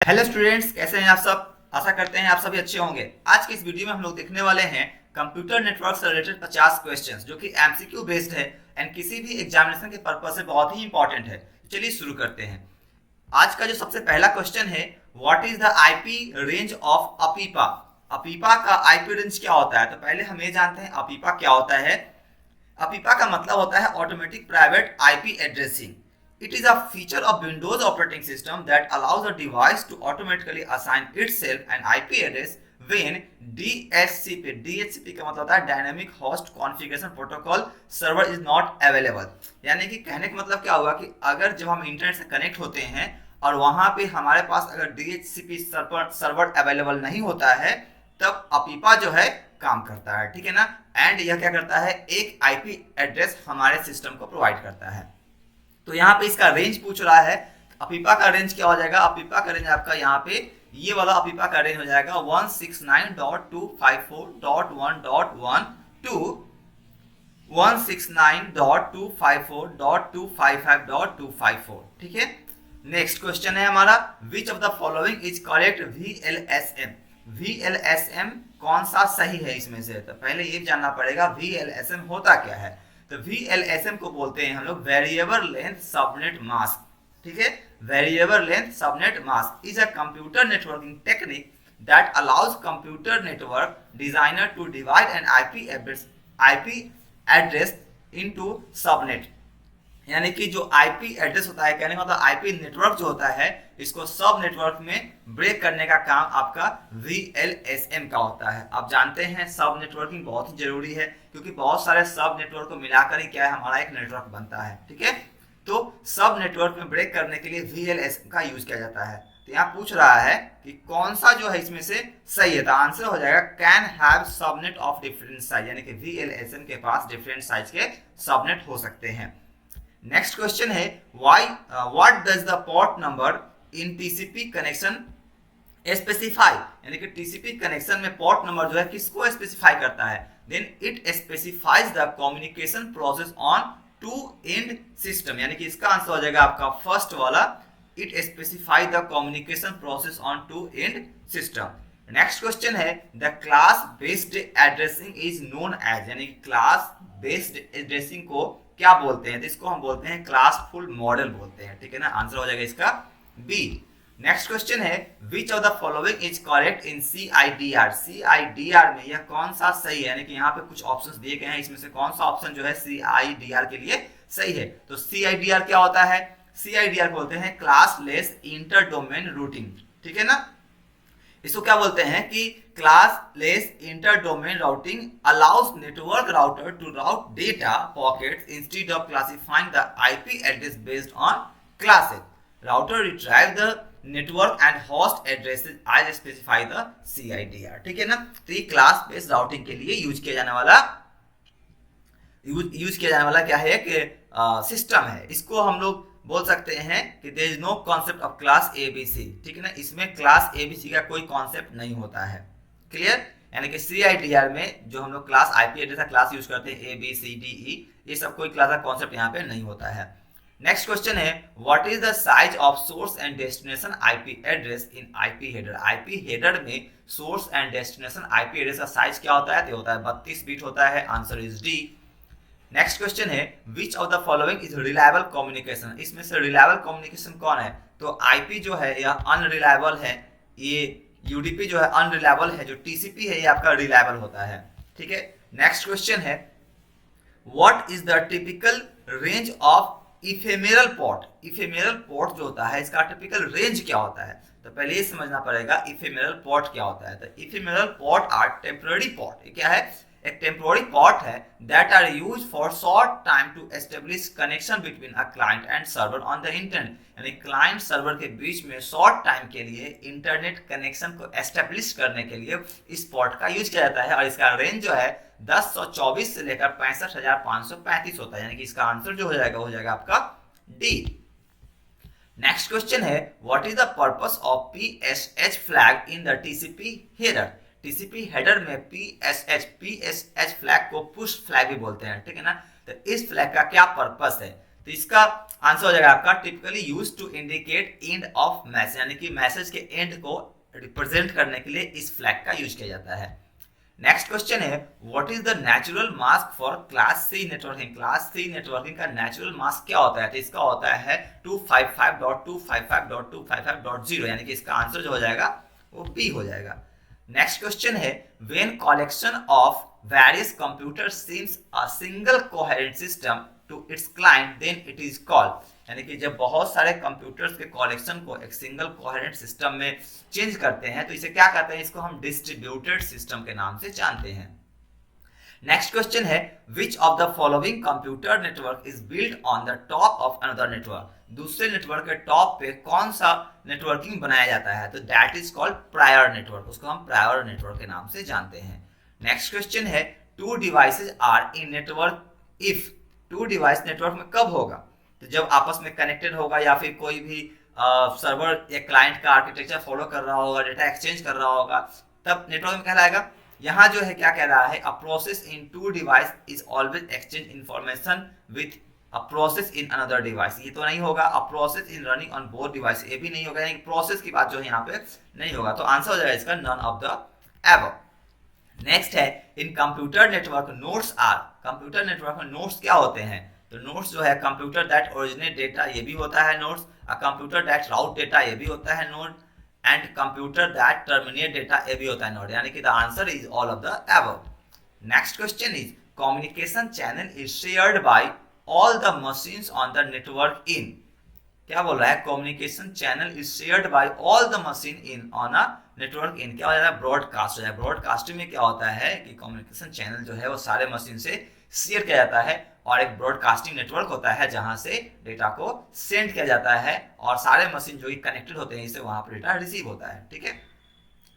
Hello students, कैसे हैं आप सब। आशा करते हैं आप सभी अच्छे होंगे। आज की इस वीडियो में हम लोग देखने वाले हैं कंप्यूटर नेटवर्क से रिलेटेड 50 क्वेश्चंस जो कि एमसीक्यू बेस्ड है एंड किसी भी एग्जामिनेशन के पर्पज से बहुत ही इंपॉर्टेंट है। चलिए शुरू करते हैं। आज का जो सबसे पहला क्वेश्चन है, what is the IP range of अपीपा। अपीपा का आईपी रेंज क्या होता है? तो पहले हम ये जानते हैं अपीपा क्या होता है। अपीपा का मतलब होता है automatic private IP addressing. It is a feature of Windows operating system that allows a device to automatically assign itself an IP address when DHCP का मतलब होता है Dynamic Host Configuration Protocol server is not available। यानी कि कहने का मतलब क्या हुआ कि अगर जब हम इंटरनेट से कनेक्ट होते हैं और वहां पे हमारे पास अगर DHCP सर्वर अवेलेबल नहीं होता है, तब अपीपा जो है काम करता है। ठीक है ना। एंड यह क्या करता है, एक आईपी एड्रेस हमारे सिस्टम को प्रोवाइड करता है। तो यहाँ पे इसका रेंज पूछ रहा है। अपीपा का रेंज क्या हो जाएगा? अपीपा का रेंज आपका यहाँ पे ये वाला अपीपा का रेंज हो जाएगा 169.254.1.1 टू 169.254.255.254। ठीक है। नेक्स्ट क्वेश्चन है हमारा, विच of the following is correct VLSM। VLSM कौन सा सही है इसमें से? तो पहले ये जानना पड़ेगा VLSM होता क्या है। तो VLSM को बोलते हैं हम लोग वेरिएबल लेंथ सबनेट मास्क। ठीक है। Variable length subnet mask is a computer networking technique that allows computer network designer to divide an IP address into subnet. यानी कि जो आईपी एड्रेस होता है, कहने का मतलब आईपी नेटवर्क जो होता है, इसको सब नेटवर्क में ब्रेक करने का काम आपका VLSM का होता है। आप जानते हैं सब नेटवर्किंग बहुत ही जरूरी है, क्योंकि बहुत सारे सब नेटवर्क को मिलाकर ही क्या है, हमारा एक नेटवर्क बनता है। ठीक है। तो सब नेटवर्क में ब्रेक करने के लिए VLSM का यूज किया जाता है। तो यहाँ पूछ रहा है कि कौन सा जो है इसमें से सही है। तो आंसर हो जाएगा can have subnet of different size, यानी कि VLSM के पास डिफरेंट साइज के सबनेट हो सकते हैं। नेक्स्ट क्वेश्चन है, what does the port number in TCP connection specify. यानी कि टीसीपी कनेक्शन में पोर्ट नंबर जो है किसको स्पेसिफाई करता है? Then it specifies the communication process on to end system. यानी कि इसका आंसर हो जाएगा आपका फर्स्ट वाला, it specify the communication process on to end system. Next question है, the class based addressing is known as. यानी क्लास बेस्ड एड्रेसिंग को क्या बोलते हैं? तो इसको हम बोलते हैं क्लासफुल मॉडल बोलते हैं। ठीक है ना। आंसर हो जाएगा इसका बी। नेक्स्ट क्वेश्चन है, which of the following is correct in CIDR। CIDR में यह कौन सा सही है? यानी कि यहाँ पे कुछ ऑप्शंस दिए गए हैं, इसमें से कौन सा ऑप्शन जो है CIDR के लिए सही है? तो CIDR क्या होता है? CIDR बोलते हैं classless inter domain routing. ठीक है ना। इसको क्या बोलते हैं कि classless inter domain routing allows network router to route data packets instead of classifying the IP address based on classes. Router retrieve the network and host addresses as specify the CIDR। ठीक है ना। तो ये class based routing के लिए use किया जाने वाला क्या है कि सिस्टम है। इसको हम लोग बोल सकते हैं कि there is no concept of class ABC। ठीक है ना। इसमें क्लास ABC का कोई कॉन्सेप्ट नहीं होता है। क्लियर। यानी कि CIDR में जो हम लोग क्लास आईपी एड्रेस का क्लास यूज करते हैं ABCDE, ये सब कोई क्लास का कॉन्सेप्ट यहाँ पे नहीं होता है। नेक्स्ट क्वेश्चन है, what is the size of source and destination IP address in IP header. IP header में source and destination IP address का साइज क्या होता है? तो होता है 32 बिट होता है। Answer is D. Next question है, which of the following is reliable communication. इसमें से रिलायबल कम्युनिकेशन कौन है? तो आईपी जो है यह अनरिलायबल है, ये यूडीपी जो है अनरिलायबल है, जो टीसीपी है ये आपका रिलायबल होता है। ठीक है। नेक्स्ट क्वेश्चन है, what is the typical range of ephemeral port. Ephemeral port जो होता है इसका टिपिकल रेंज क्या होता है? तो पहले ये समझना पड़ेगा इफेमेरल पोर्ट क्या होता है। तो ephemeral port are temporary port. ये क्या है? एक टेम्पोररी पोर्ट है that are use for short time to establish connection between a client and server on the internet. यानी क्लाइंट सर्वर के बीच में शॉर्ट टाइम के लिए इंटरनेट कनेक्शन को एस्टेब्लिश करने के लिए इस पोर्ट का यूज किया जाता है। और इसका रेंज जो है 1024 से लेकर 65,535 होता है। यानी कि इसका आंसर जो हो जाएगा आपका डी। नेक्स्ट क्वेश्चन है, what is the purpose of PSH flag in the TCP header. TCP header में पीएसएच फ्लैग को पुश फ्लैग भी बोलते हैं। ठीक है ना। तो इस फ्लैग का क्या पर्पस है? तो इसका आंसर हो जाएगा आपका typically used to indicate end of message, यानी कि मैसेज के एंड को रिप्रेजेंट करने के लिए इस फ्लैग का यूज किया जाता है। नेक्स्ट क्वेश्चन है what is the natural mask for class C networking. Class C networking का नेचुरल मास्क क्या होता है, तो इसका होता है 255.255.255.0, यानी कि इसका आंसर जो हो जाएगा वो बी हो जाएगा। नेक्स्ट क्वेश्चन है when collection of various computer sims a single coherent system to its client then it is called, यानी कि जब बहुत सारे कंप्यूटर्स के कलेक्शन को एक सिंगल कोहेरेंट सिस्टम में चेंज करते हैं तो इसे क्या कहते हैं, इसको हम डिस्ट्रीब्यूटेड सिस्टम के नाम से जानते हैं। नेक्स्ट क्वेश्चन है which of the following computer network is built on the top of another network. दूसरे नेटवर्क के टॉप पे कौन सा नेटवर्किंग बनाया जाता है, तो that is called prior network, उसको हम प्रायर नेटवर्क के नाम से जानते हैं। नेक्स्ट क्वेश्चन है two devices are in network if. Two device network में कब होगा, तो जब आपस में कनेक्टेड होगा या फिर कोई भी सर्वर या क्लाइंट का आर्किटेक्चर फॉलो कर रहा होगा, डेटा एक्सचेंज कर रहा होगा, तब नेटवर्क में कहलाएगा। यहाँ जो है क्या कह रहा है, a process in two device is always exchange information with a process in another device, ये तो नहीं होगा। A process in running on both device, ये भी नहीं होगा, यानी प्रोसेस की बात जो है यहाँ पे नहीं होगा, तो आंसर हो जाएगा इसका none of the above. Next है in computer network nodes are. Computer network में नोड्स क्या होते हैं, तो नोड्स जो है कंप्यूटर दैट ओरिजिनेट डेटा, ये भी होता है nodes. A computer that route data, ये भी होता है node. And computer that terminate data, ये भी होता है नोड, यानी कि the answer is all of the above. Next question is communication channel is shared by all the machines on the network इन। क्या बोल रहा है, communication channel is shared by all the machine in on a network इन, क्या हो जाता है, broadcast हो जाए। ब्रॉडकास्टिंग में क्या होता है कि कम्युनिकेशन चैनल जो है वो सारे मशीन से शेयर किया जाता है, और एक ब्रॉडकास्टिंग नेटवर्क होता है जहां से डेटा को सेंड किया जाता है और सारे मशीन जो कनेक्टेड होते हैं इससे वहां पर डेटा रिसीव होता है, ठीक है।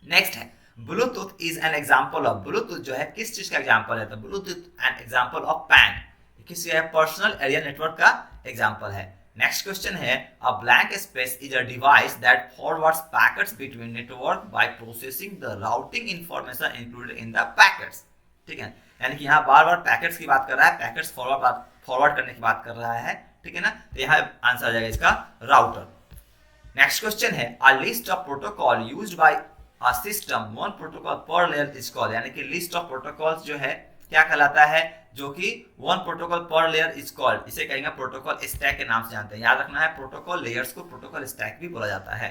नेक्स्ट है Bluetooth is an example of. Bluetooth जो है किस चीज का एग्जांपल है, तो Bluetooth an example of PAN, किसी पर्सनल एरिया नेटवर्क का एग्जांपल है। नेक्स्ट क्वेश्चन है a blank space is a device that forwards packets between network by processing the routing information included in the packets, ठीक है। यानी कि यहाँ बार बार packets की बात कर रहा है, पैकेट्स फॉरवर्ड करने की बात कर रहा है, ठीक है ना, तो यहाँ आंसर आ जाएगा इसका राउटर। नेक्स्ट क्वेश्चन है a list of protocol used by a system one protocol पर लेयर इज कॉल्ड, यानी कि लिस्ट ऑफ प्रोटोकॉल्स जो है क्या कहलाता है, जो कि वन प्रोटोकॉल पर लेयर इज कॉल्ड, इसे कहेंगे प्रोटोकॉल स्टैक के नाम से जानते हैं। याद रखना है प्रोटोकॉल लेयर्स को प्रोटोकॉल स्टैक भी बोला जाता है।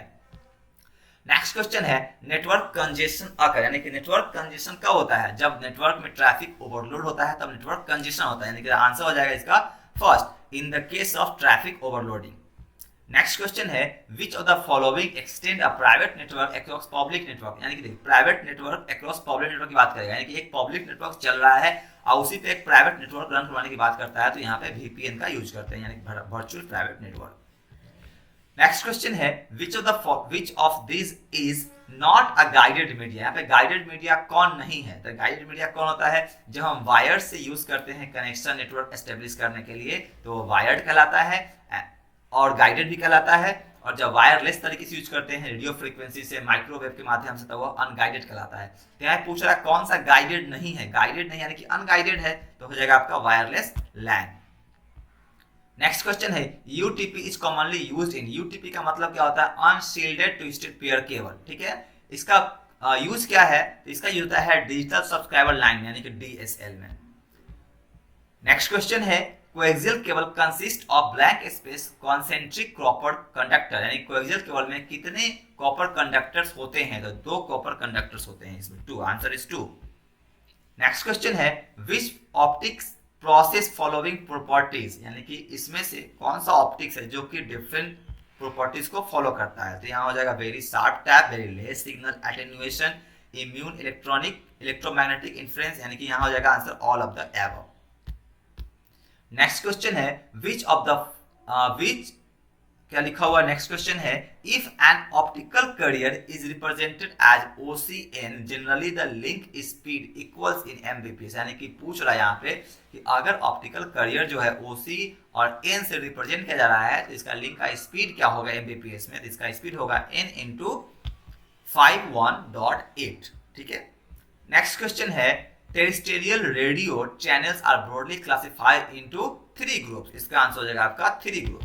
नेक्स्ट क्वेश्चन है नेटवर्क कंजेशन अकर, यानी कि नेटवर्क कंजेशन कब होता है, जब नेटवर्क में ट्रैफिक ओवरलोड होता है तब नेटवर्क कंजेशन होता है, यानी कि आंसर हो जाएगा इसका first in the case of traffic overloading. Next question है which of the following extend a private network across public network, यानी कि private network across public network की बात करेगा, यानी कि एक पब्लिक नेटवर्क चल रहा है और उसी पे एक प्राइवेट नेटवर्क रन करवाने की बात करता है, तो यहाँ पे VPN का यूज करते हैं, यानी कि virtual private network. Next question है which of this is not a guided media. यहाँ पे गाइडेड मीडिया कौन नहीं है, तो गाइडेड मीडिया कौन होता है, जब हम वायर से यूज करते हैं कनेक्शन नेटवर्क एस्टेब्लिश करने के लिए तो वायर्ड कहलाता है और गाइडेड भी कहलाता है, और जब वायरलेस तरीके से यूज करते हैं रेडियो फ्रीक्वेंसी से माइक्रोवेव के माध्यम से तो वो अनगाइडेड कहलाता है। तो यहाँ पूछ रहा है कौन सा गाइडेड नहीं है, गाइडेड नहीं यानी कि अनगाइडेड है, तो हो जाएगा आपका वायरलेस लैन। नेक्स्ट क्वेश्चन है UTP is commonly used in. UTP का मतलब क्या होता है, अनशील्डेड ट्विस्टेड पेयर केबल, ठीक है। इसका यूज क्या है, तो इसका यूज होता है डिजिटल सब्सक्राइबर लाइन यानी कि DSL में। नेक्स्ट क्वेश्चन है coaxial cable consist of blank space concentric copper conductor, यानी कोएक्सियल केबल में कितने कॉपर कंडक्टर्स होते हैं, तो 2 कॉपर कंडक्टर्स होते हैं इसमें, 2, आंसर इज 2। नेक्स्ट क्वेश्चन है विच ऑप्टिक्स प्रोसेस फॉलोइंग प्रॉपर्टीज, यानी कि इसमें से कौन सा ऑप्टिक्स है जो कि डिफरेंट प्रॉपर्टीज को फॉलो करता है, तो यहाँ हो जाएगा very sharp tap, very less signal attenuation, immune electronic electromagnetic influence, यानी कि यहाँ हो जाएगा answer all of the above. Next question है विच क्या लिखा हुआ, नेक्स्ट क्वेश्चन है if an optical carrier is represented as OCN generally the link speed equals in Mbps, यानी कि पूछ रहा है यहाँ पे कि अगर ऑप्टिकल कैरियर जो है OC और N से रिप्रेजेंट किया जा रहा है तो इसका लिंक का स्पीड क्या होगा Mbps में, तो इसका स्पीड होगा N × 51.8, ठीक है। नेक्स्ट क्वेश्चन है terrestrial radio channels are broadly classified into 3 groups. इसका आंसर हो जाएगा आपका 3 ग्रुप।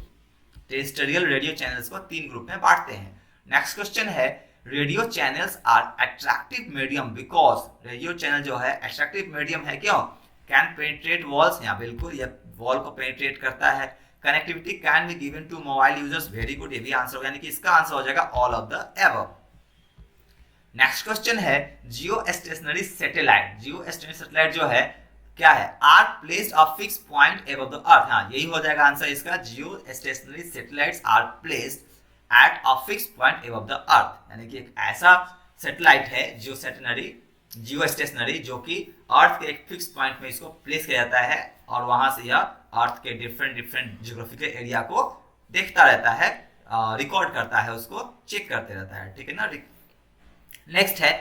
टेरेस्ट्रियल रेडियो चैनल्स को 3 ग्रुप में बांटते हैं। नेक्स्ट क्वेश्चन है radio channels are attractive medium because, radio channel जो है अट्रैक्टिव मीडियम है क्यों? कैन पेनिट्रेट वॉल्स, यहाँ बिल्कुल ये वॉल को पेनिट्रेट करता है। Connectivity can be given to mobile users, very good, ये भी आंसर होगा, यानी कि इसका आंसर हो जाएगा all of the above. Next question है geostationary satellite, geostationary satellite जो है क्या है? Are placed a fix point above the earth, हाँ यही हो जाएगा आंसर इसका। Geostationary satellites are placed at a fix point above the earth, यानी कि एक ऐसा सैटेलाइट है जियो स्टेशनरी जो कि अर्थ के एक फिक्स पॉइंट में इसको प्लेस किया जाता है और वहां से यह अर्थ के डिफरेंट जियोग्राफिकल एरिया को देखता रहता है, रिकॉर्ड करता है, उसको चेक करते रहता है, ठीक है ना। नेक्स्ट है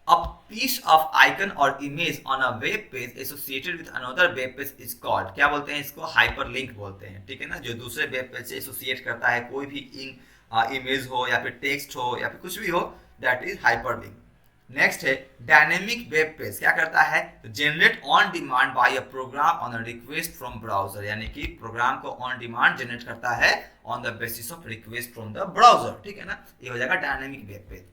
a piece of icon or image on a web page associated with another web page is called, क्या बोलते हैं इसको? हाइपरलिंक बोलते हैं, ठीक है ना। जो दूसरे वेब पेज से एसोसिएट करता है, कोई भी इमेज हो या फिर टेक्स्ट हो या फिर कुछ भी हो, दैट इज हाइपरलिंक। नेक्स्ट है डायनेमिक वेब पेज, क्या करता है? Generate on demand by a program on a request from browser, यानी कि प्रोग्राम को ऑन डिमांड जनरेट करता है on the basis of request from the browser, ठीक है ना। ये हो जाएगा डायनेमिक वेब पेज।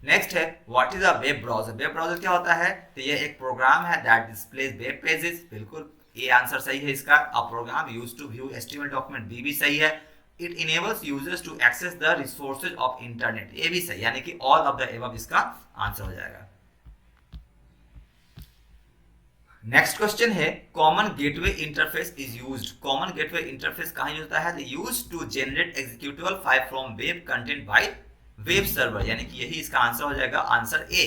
नेक्स्ट है what is a web browser, web browser क्या होता है? तो ये एक प्रोग्राम है दैट डिस्प्लेज वेब पेजेस, बिल्कुल ये आंसर सही है इसका। A program used to view HTML document, B भी सही है। It enables users to access the resources of internet, ये भी सही, यानी कि ऑल ऑफ द एबव इसका आंसर हो जाएगा। नेक्स्ट क्वेश्चन है common gateway interface is used, common gateway interface कहां यूज होता है? Used to generate executable file from web content by web server, यानी कि यही इसका आंसर हो जाएगा, आंसर ए।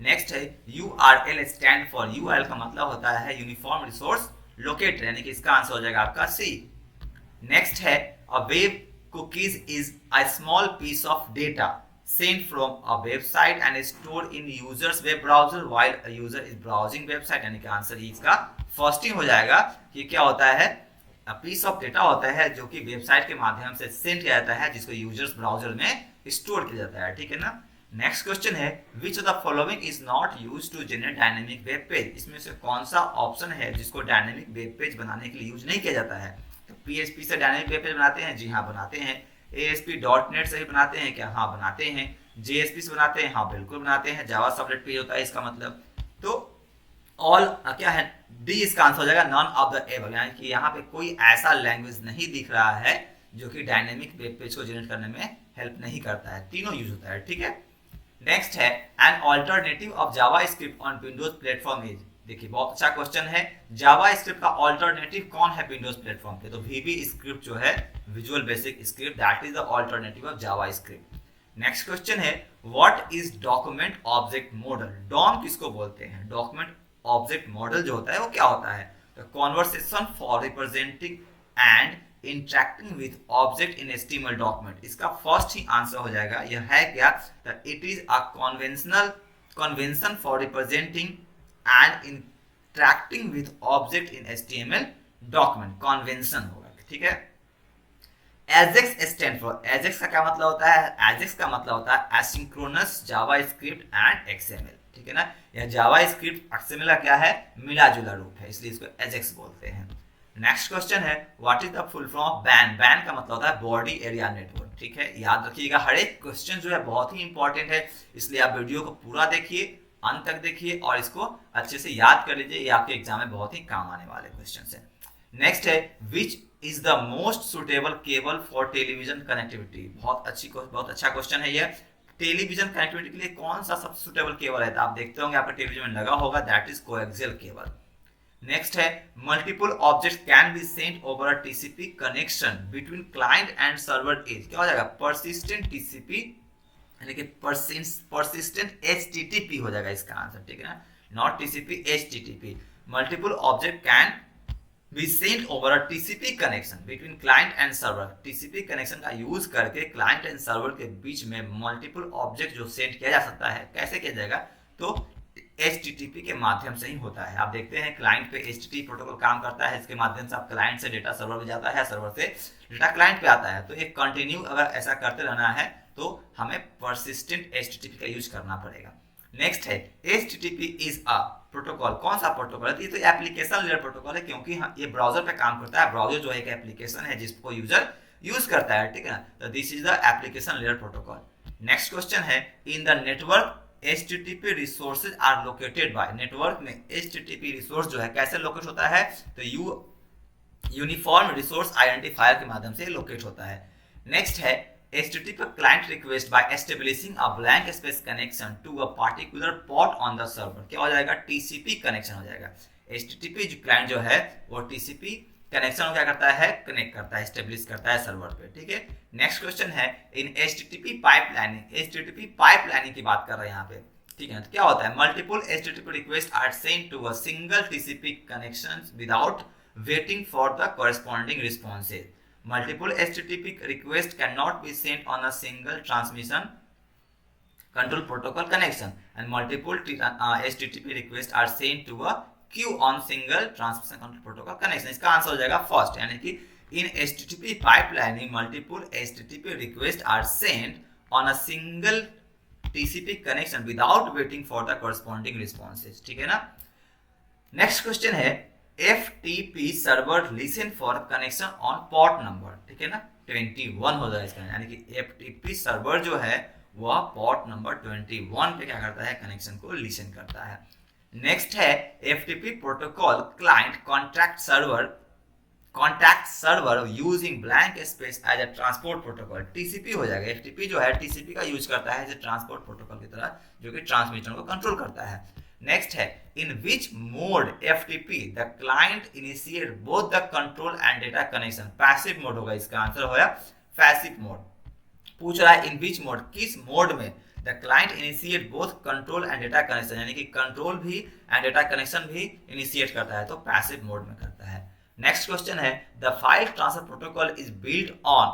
नेक्स्ट है URL स्टैंड फॉर, URL का मतलब होता है यूनिफॉर्म रिसोर्स लोकेटर, यानी कि इसका आंसर हो जाएगा आपका सी। नेक्स्ट है a web cookies is a small piece of data sent from a website and stored in user's web browser while a user is browsing website, यानी कि answer इसका फर्स्ट ही हो जाएगा कि क्या होता है? पीस ऑफ डेटा होता है जो कि वेबसाइट के माध्यम से सेंड किया जाता है, जिसको यूजर्स ब्राउजर में स्टोर किया जाता है, ठीक है ना। नेक्स्ट क्वेश्चन है which of the following is not used to generate dynamic web page, इसमें से कौन सा ऑप्शन है जिसको डायनेमिक वेब पेज बनाने के लिए यूज नहीं किया जाता है? तो PHP से डायनेमिक वेब पेज बनाते हैं, जी हाँ बनाते हैं। ASP.NET से भी बनाते हैं क्या? हाँ बनाते हैं। JSP से बनाते हैं, हाँ बिल्कुल बनाते हैं। जावा सर्वलेट पेज होता है इसका मतलब। तो ऑल क्या है? डी इसका आंसर हो जाएगा, नॉन ऑफ द एबव, यानी कि यहाँ पे कोई ऐसा लैंग्वेज नहीं दिख रहा है जो कि डायनेमिक वेब पेज को जनरेट करने में हेल्प नहीं करता है, तीनों यूज होता है, ठीक है। नेक्स्ट है an alternative of Java script on Windows platform is, देखिए बहुत अच्छा क्वेश्चन है। जावा स्क्रिप्ट का ऑल्टरनेटिव कौन है विंडोज प्लेटफॉर्म पे? तो VB स्क्रिप्ट जो है, visual basic script, that is the alternative of JavaScript. Next question है what is document object model, DOM किसको बोलते हैं? डॉक्यूमेंट ऑब्जेक्ट मॉडल जो होता है वो क्या होता है? तो conversation for representing and interacting with object in HTML document, इसका फर्स्ट ही आंसर हो जाएगा। यह है क्या? It is a convention for representing and interacting with object in HTML document, convention होगा, ठीक है। एजेक्स स्टैंड फॉर, एजेक्स का क्या मतलब होता है? एजेक्स का मतलब होता है एसिंक्रोनस जावास्क्रिप्ट एंड XML, ठीक है ना। यह जावास्क्रिप्ट XML का क्या है? मिला जुला रूप है, इसलिए इसको एजेक्स बोलते हैं। नेक्स्ट क्वेश्चन है what is the full form of ban, ban का मतलब होता है बॉडी एरिया नेटवर्क, ठीक है। याद रखिएगा हर एक क्वेश्चन जो है बहुत ही इंपॉर्टेंट है, इसलिए आप वीडियो को पूरा देखिए, अंत तक देखिए और इसको अच्छे से याद कर लीजिए, ये आपके एग्जाम में बहुत ही काम आने वाले क्वेश्चन है। नेक्स्ट है which is the most suitable cable for television connectivity, बहुत अच्छा क्वेश्चन है ये। टेलीविजन कनेक्टिविटी के लिए कौन सा सबसे सुटेबल केबल है? तो आप देखते होंगे आपके टेलीविजन में लगा होगा, that is coaxial cable. Next है multiple objects can be sent over a TCP connection between client and server is, क्या हो जाएगा? परसिस्टेंट TCP, यानी कि परसिस्टेंट HTTP हो जाएगा इसका आंसर, ठीक है ना, not TCP, HTTP। Multiple object can be sent over a TCP connection between client and server, TCP connection का यूज करके क्लाइंट एंड सर्वर के बीच में मल्टीपल ऑब्जेक्ट जो सेंड किया जा सकता है, कैसे किया जाएगा? तो HTTP के माध्यम से ही होता है। आप देखते हैं क्लाइंट पे HTTP प्रोटोकॉल काम करता है, इसके माध्यम से आप क्लाइंट से डेटा सर्वर पे जाता है, सर्वर से डेटा क्लाइंट पे आता है। तो एक कंटिन्यू अगर ऐसा करते रहना है तो हमें परसिस्टेंट HTTP का यूज करना पड़ेगा। नेक्स्ट है HTTP इज अ प्रोटोकॉल। कौन सा प्रोटोकॉल है? ये तो एप्लीकेशन लेयर प्रोटोकॉल है, क्योंकि ये ब्राउजर पे काम करता है। ब्राउजर जो है एक एप्लीकेशन है जिसको यूजर यूज करता है, ठीक है ना। तो this is the application layer protocol. Next question है in the network HTTP resources are located by. Network में HTTP रिसोर्स जो है कैसे लोकेट होता है? तो यूनिफॉर्म रिसोर्स आइडेंटिफायर के माध्यम से लोकेट होता है। नेक्स्ट है HTTP client request by establishing a blank space connection to a particular port on the server। क्या हो जाएगा? TCP कनेक्शन हो जाएगा। HTTP जो क्लाइंट जो है वो TCP कनेक्शन को क्या करता है? कनेक्ट करता है, एस्टेब्लिश करता है सर्वर पे, ठीक है। नेक्स्ट क्वेश्चन है इन HTTP पाइपलाइनिंग। HTTP पाइपलाइनिंग की बात कर रहे हैं यहाँ पे, ठीक है। तो क्या होता है? Multiple HTTP request are send to a single TCP connection without waiting for the corresponding responses. Multiple HTTP requests cannot be sent on a single transmission control protocol connection, and multiple HTTP requests are sent to a queue on single transmission control protocol connection। इसका answer हो जाएगा first, यानी कि in HTTP pipelining multiple HTTP requests are sent on a single TCP connection without waiting for the corresponding responses, ठीक है ना। Next question है FTP server listen for connection on port number, ठीक है ना। 21 हो जाएगा इसका, यानी कि FTP सर्वर जो है वह पोर्ट नंबर 21 पे क्या करता है? कनेक्शन को लिसन करता है। नेक्स्ट है FTP protocol client contact server using blank space as a transport protocol. TCP हो जाएगा। FTP जो है TCP का यूज करता है ट्रांसपोर्ट प्रोटोकॉल की तरह, जो कि ट्रांसमिशन को कंट्रोल करता है। नेक्स्ट है in which mode FTP the client initiate both the control and data connection. Passive mode होगा, इसका आंसर होगा पैसिव मोड। पूछ रहा है इन विच मोड, किस मोड में the client initiate both control and data connection, यानी कि कंट्रोल भी एंड डेटा कनेक्शन भी इनिशिएट करता है, तो पैसिव मोड में करता है। नेक्स्ट क्वेश्चन है the file transfer protocol is build on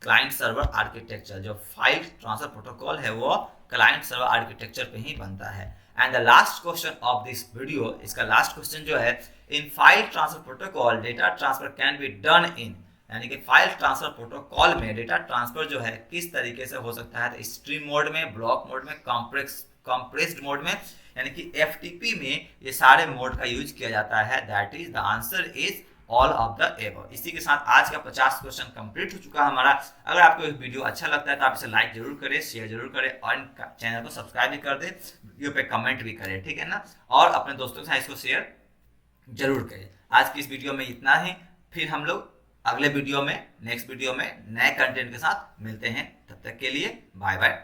client server architecture. जो फाइल ट्रांसफर प्रोटोकॉल है वो क्लाइंट सर्वर आर्किटेक्चर पे ही बनता है। And the last question of this video, इसका लास्ट क्वेश्चन जो है in file transfer protocol data transfer can be done in, यानी कि फाइल ट्रांसफर प्रोटोकॉल में डेटा ट्रांसफर जो है किस तरीके से हो सकता है? तो स्ट्रीम मोड में, ब्लॉक मोड में, कंप्रेस्ड मोड में, यानी कि FTP में ये सारे मोड का यूज किया जाता है। That is the answer is all of the above. इसी के साथ आज का 50 क्वेश्चन कंप्लीट हो चुका है हमारा। अगर आपको ये वीडियो अच्छा लगता है तो आप इसे लाइक जरूर करें, शेयर जरूर करें और चैनल को सब्सक्राइब भी कर दें, वीडियो पे कमेंट भी करें, ठीक है ना। और अपने दोस्तों के साथ इसको शेयर जरूर करें। आज की इस वीडियो में इतना ही, फिर हम लोग अगले वीडियो में, नेक्स्ट वीडियो में नए कंटेंट के साथ मिलते हैं। तब तक के लिए बाय बाय।